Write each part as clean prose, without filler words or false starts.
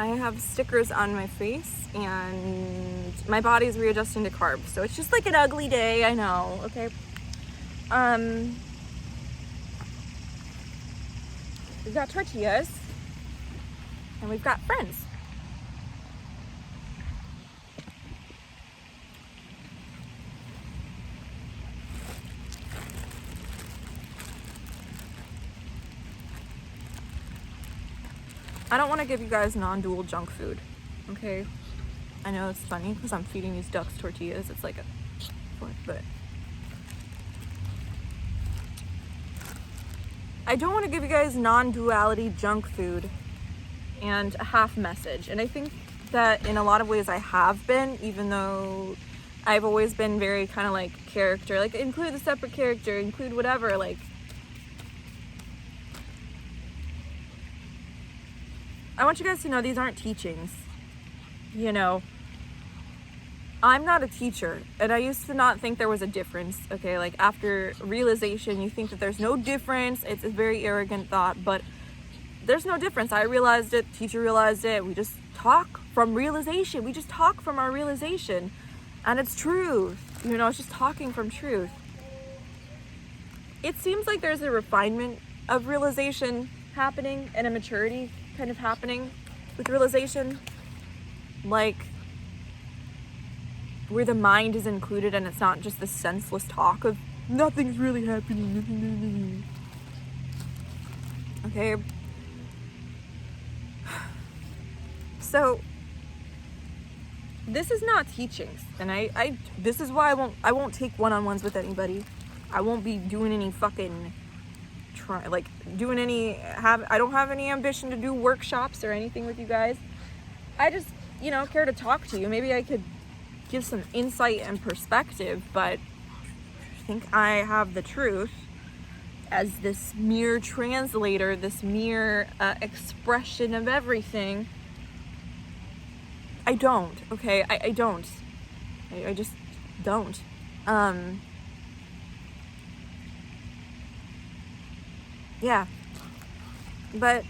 I have stickers on my face and my body's readjusting to carbs. So it's just like an ugly day, I know, okay? We've got tortillas and we've got friends. I don't want to give you guys non-dual junk food, okay? I know it's funny because I'm feeding these ducks tortillas. It's like a, but I don't want to give you guys non-duality junk food and a half message. And I think that in a lot of ways I have been, even though I've always been very kind of like character, like include the separate character, include whatever, like I want you guys to know these aren't teachings. You know, I'm not a teacher, and I used to not think there was a difference, okay? Like, after realization, you think that there's no difference. It's a very arrogant thought, but there's no difference. I realized it, teacher realized it. We just talk from realization. We just talk from our realization, and it's truth. You know, it's just talking from truth. It seems like there's a refinement of realization happening and a maturity kind of happening with realization, like where the mind is included and it's not just the senseless talk of nothing's really happening. Okay, so this is not teachings, and I this is why I won't take one-on-ones with anybody. I won't be doing any fucking I don't have any ambition to do workshops or anything with you guys. I just, you know, care to talk to you. Maybe I could give some insight and perspective, but I think I have the truth as this mere translator, this mere expression of everything. I don't, okay? I don't. I just don't. Yeah, but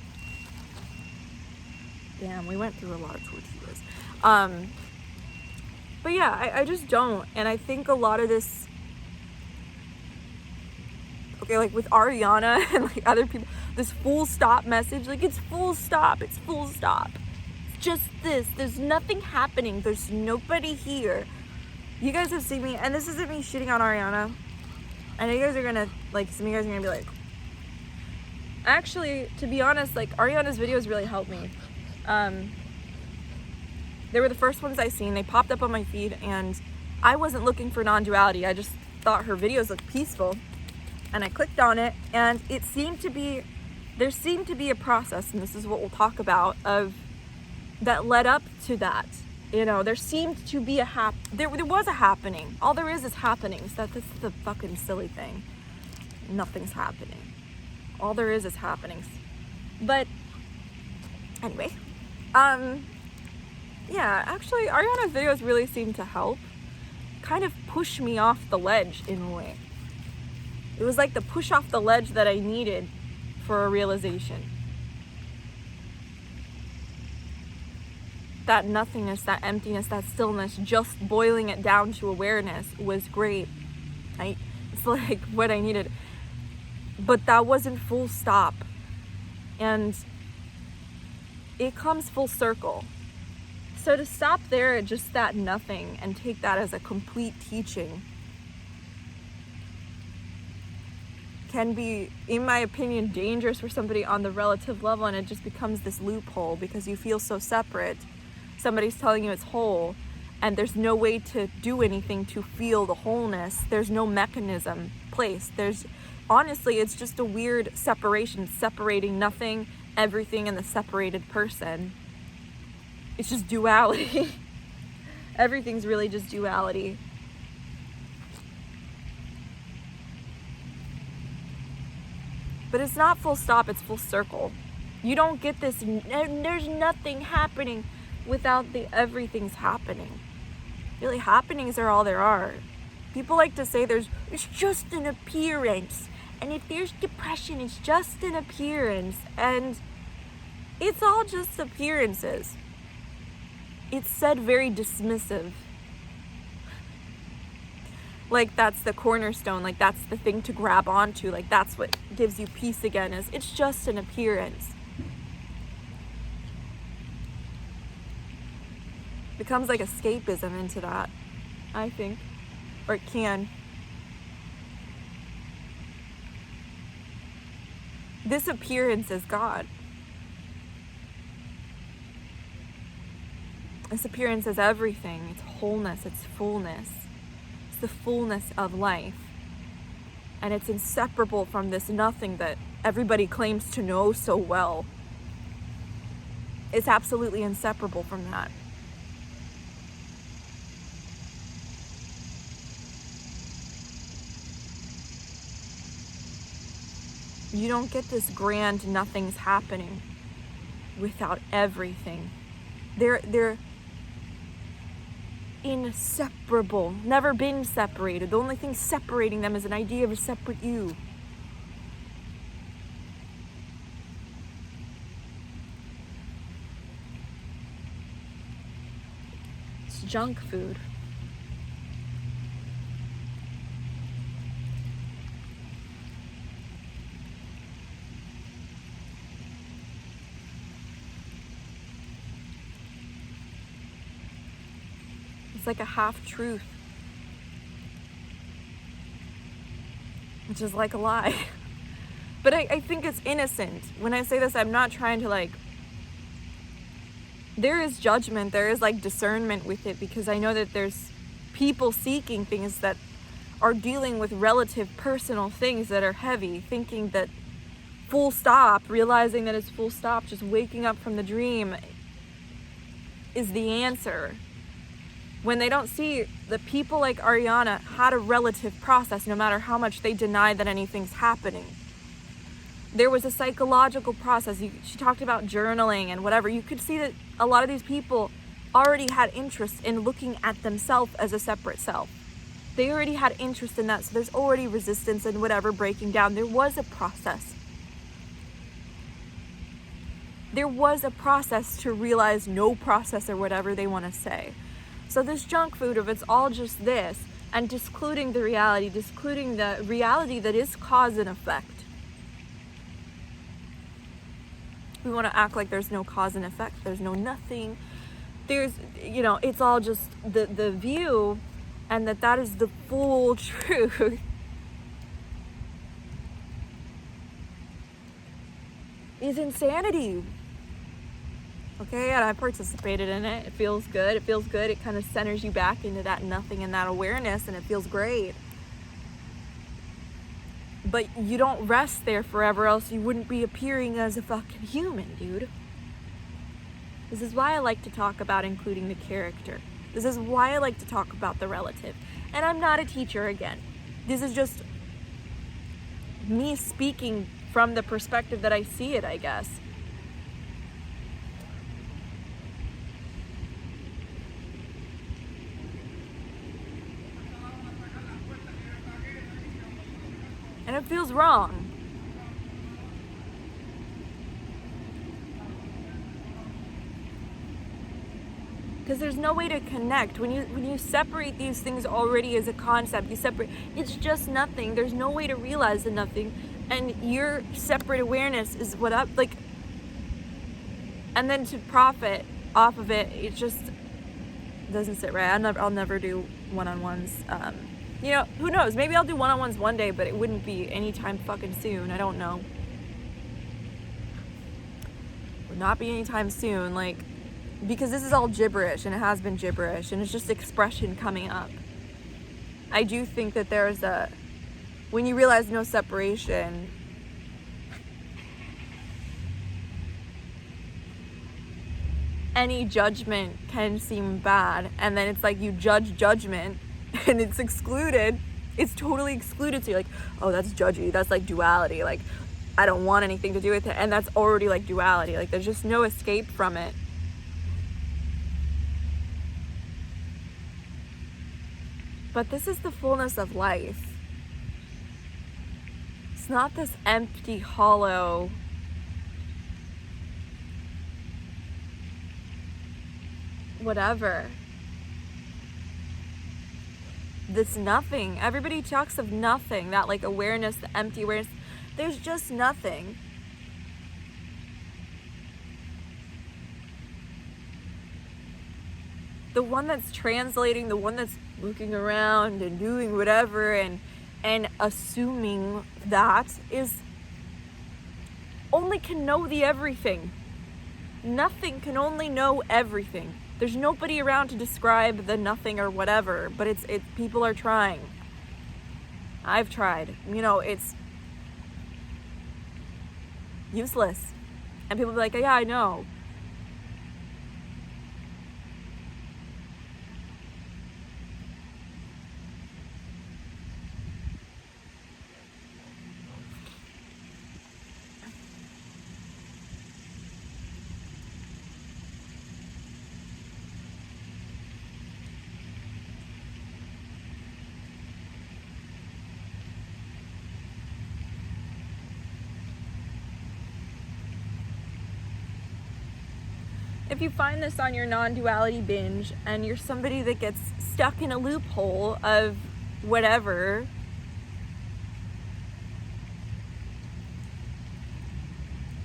damn, we went through a lot of tortillas. But yeah, I just don't, and I think a lot of this, okay, like with Ariana and like other people, this full stop message, like it's full stop, it's just this, there's nothing happening, there's nobody here. You guys have seen me, and this isn't me shitting on Ariana. I know you guys are gonna, like, some of you guys are gonna be like, actually, to be honest, like, Ariana's videos really helped me. They were the first ones I seen. They popped up on my feed, and I wasn't looking for non-duality. I just thought her videos looked peaceful, and I clicked on it, and there seemed to be a process, and this is what we'll talk about, of that led up to that. You know, there seemed to be there was a happening. All there is happenings. This is the fucking silly thing. Nothing's happening. All there is happenings. But anyway, yeah, actually Ariana's videos really seem to help kind of push me off the ledge in a way. It was like the push off the ledge that I needed for a realization. That nothingness, that emptiness, that stillness, just boiling it down to awareness was great. It's like what I needed. But that wasn't full stop. And it comes full circle. So to stop there at just that nothing and take that as a complete teaching can be, in my opinion, dangerous for somebody on the relative level, and it just becomes this loophole because you feel so separate. Somebody's telling you it's whole, and there's no way to do anything to feel the wholeness. There's no mechanism placed. Honestly, it's just a weird separation, separating nothing, everything, and the separated person. It's just duality. Everything's really just duality. But it's not full stop, it's full circle. You don't get this, there's nothing happening without the everything's happening. Really, happenings are all there are. People like to say it's just an appearance. And if there's depression, it's just an appearance. And It's all just appearances. It's said very dismissive. Like that's the cornerstone, like that's the thing to grab onto, like that's what gives you peace again, is it's just an appearance. Becomes like escapism into that, I think. Or it can. This appearance is God. This appearance is everything. It's wholeness, it's fullness. It's the fullness of life. And it's inseparable from this nothing that everybody claims to know so well. It's absolutely inseparable from that. You don't get this grand nothing's happening without everything. They're inseparable, never been separated. The only thing separating them is an idea of a separate you. It's junk food. It's like a half-truth, which is like a lie. But I think it's innocent. When I say this, I'm not trying to like... There is judgment, there is like discernment with it, because I know that there's people seeking things that are dealing with relative personal things that are heavy, thinking that full stop, realizing that it's full stop, just waking up from the dream is the answer. When they don't see that people like Ariana had a relative process, no matter how much they deny that anything's happening. There was a psychological process. She talked about journaling and whatever. You could see that a lot of these people already had interest in looking at themselves as a separate self. They already had interest in that, so there's already resistance and whatever breaking down. There was a process. There was a process to realize no process or whatever they want to say. So this junk food of it's all just this, and discluding the reality that is cause and effect. We want to act like there's no cause and effect, there's no nothing. There's, it's all just the view, and that is the full truth. Is insanity. Okay, and I participated in it. It feels good. It kind of centers you back into that nothing and that awareness, and it feels great. But you don't rest there forever, else you wouldn't be appearing as a fucking human, dude. This is why I like to talk about including the character. This is why I like to talk about the relative. And I'm not a teacher again. This is just me speaking from the perspective that I see it, I guess. And it feels wrong. Because there's no way to connect. When you separate these things already as a concept, it's just nothing. There's no way to realize the nothing. And your separate awareness is what up, like, and then to profit off of it, it just doesn't sit right. I'll never do one-on-ones. Who knows? Maybe I'll do one-on-ones one day, but it wouldn't be anytime fucking soon. I don't know. Would not be anytime soon, because this is all gibberish, and it has been gibberish, and it's just expression coming up. I do think that when you realize no separation, any judgment can seem bad, and then it's like you judge judgment, and it's excluded. It's totally excluded. So you're like, oh, that's judgy. That's like duality. Like, I don't want anything to do with it. And that's already like duality. Like, there's just no escape from it. But this is the fullness of life. It's not this empty, hollow whatever. This nothing. Everybody talks of nothing, that like awareness, the empty awareness. There's just nothing. The one that's translating, the one that's looking around and doing whatever and assuming that is only can know the everything. Nothing can only know everything. There's nobody around to describe the nothing or whatever, but it's people are trying. I've tried. It's useless. And people be like, yeah, I know. If you find this on your non-duality binge and you're somebody that gets stuck in a loophole of whatever,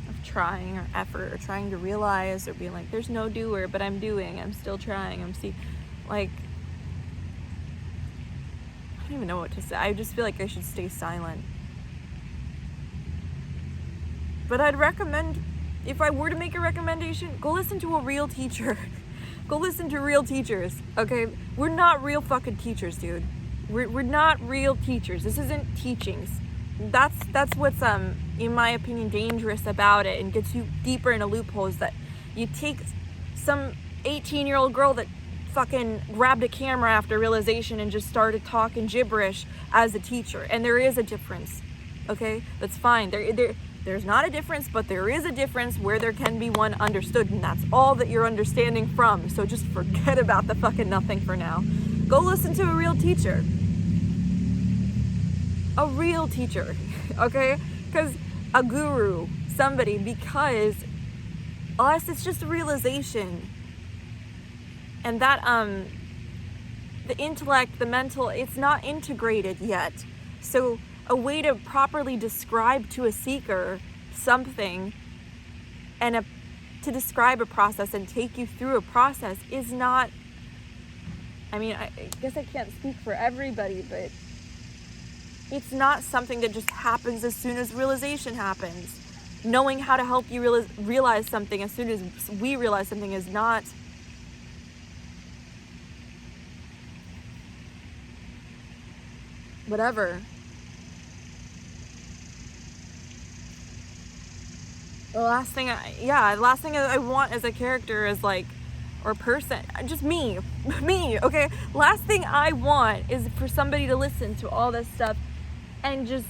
of trying or effort or trying to realize or being like, there's no doer, but I'm doing, I'm still trying, I don't even know what to say. I just feel like I should stay silent. But I'd recommend, if I were to make a recommendation, go listen to a real teacher. Go listen to real teachers, okay? We're not real fucking teachers, dude. We're not real teachers. This isn't teachings. That's what's, in my opinion, dangerous about it and gets you deeper in a loophole, is that you take some 18-year-old girl that fucking grabbed a camera after realization and just started talking gibberish as a teacher. And there is a difference, okay? That's fine. There's not a difference, but there is a difference where there can be one understood, and that's all that you're understanding from. So just forget about the fucking nothing for now. Go listen to a real teacher. A real teacher, okay? Because a guru, somebody, because us, it's just a realization. And that, the intellect, the mental, it's not integrated yet. So a way to properly describe to a seeker something and to describe a process and take you through a process is not, I guess I can't speak for everybody, but it's not something that just happens as soon as realization happens. Knowing how to help you realize something as soon as we realize something is not whatever. The last thing I want as a character is or person, just me, okay? Last thing I want is for somebody to listen to all this stuff and just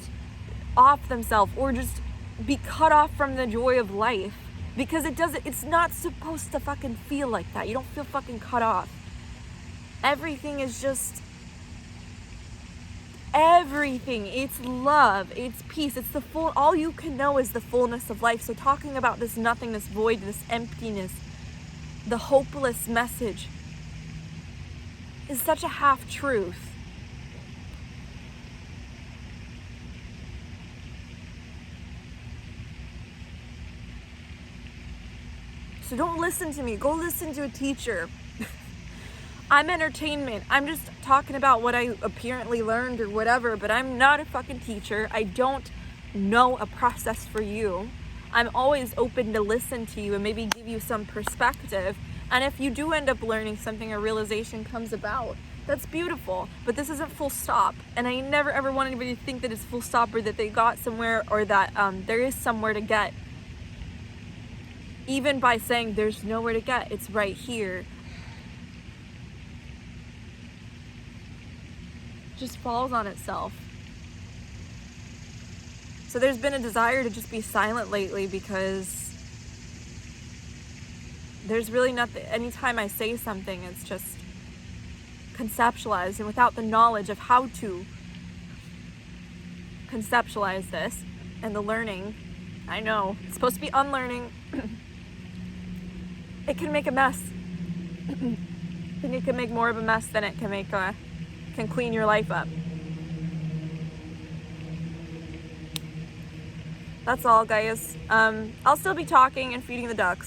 off themselves or just be cut off from the joy of life, because it's not supposed to fucking feel like that. You don't feel fucking cut off. Everything is just everything. It's love, it's peace, it's all you can know is the fullness of life. So talking about this nothing, this void, this emptiness, the hopeless message is such a half-truth. So don't listen to me. Go listen to a teacher. I'm entertainment. I'm just talking about what I apparently learned or whatever, but I'm not a fucking teacher. I don't know a process for you. I'm always open to listen to you and maybe give you some perspective. And if you do end up learning something, a realization comes about, that's beautiful. But this isn't full stop. And I never ever want anybody to think that it's full stop or that they got somewhere or that there is somewhere to get. Even by saying there's nowhere to get, it's right here. Just falls on itself. So there's been a desire to just be silent lately because there's really nothing. Anytime I say something, it's just conceptualized, and without the knowledge of how to conceptualize this and the learning, I know it's supposed to be unlearning. It can make a mess. I think it can make more of a mess than it can clean your life up. That's all, guys. I'll still be talking and feeding the ducks.